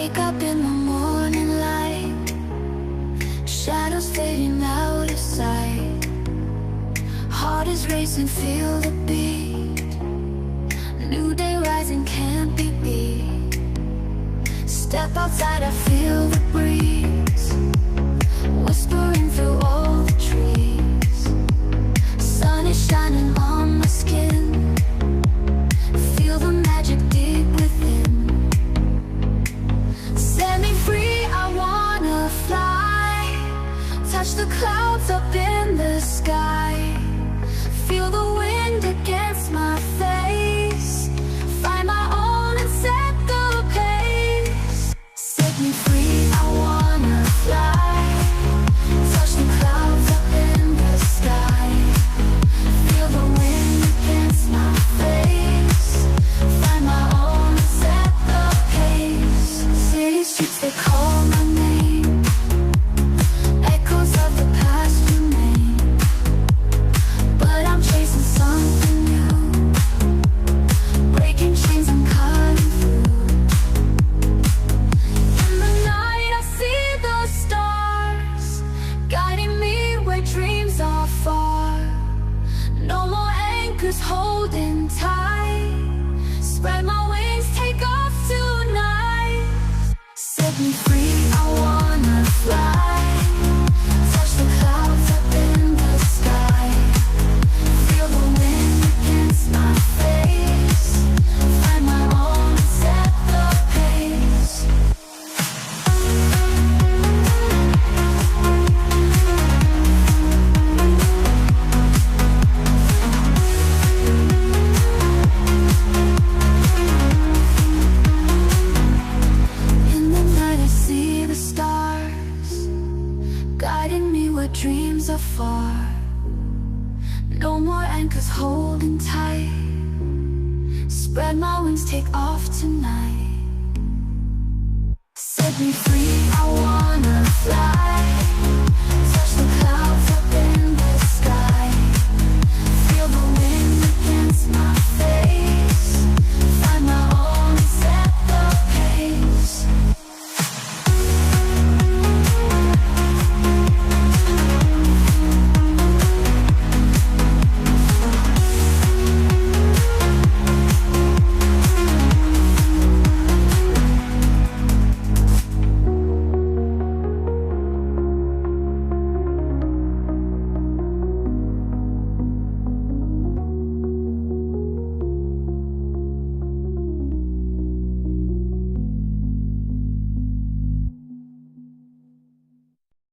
Wake up in the morning light, shadows fading out of sight. Heart is racing, feel the beat. New day rising, can't be beat. Step outside, I feel the breeze whispering through all the trees. Sun is shining on my skin, feel the magic deep within. Set me free, I wanna fly. Touch the clouds up in the sky. Feel the wind against my face. Find my own and set the pace. Set me free, I wanna fly. Touch the clouds up in the sky. Feel the wind against my face. Find my own and set the pace. City streets, they call my name. Echoes of the past remain, but I'm chasing something new. Breaking chains, I'm cutting through. In the night I see the stars, guiding me where dreams are far. No more anchors holding tight. Spread my wings, take off tonight. Set me free, I wanna fly. Touch the clouds up in the sky. Feel the wind against my face. Find my own and set the pace. In the night I see the stars, guiding me where dreams are far. No more anchors holding tight. Spread my wings, take off tonight. Set me free, I wanna fly.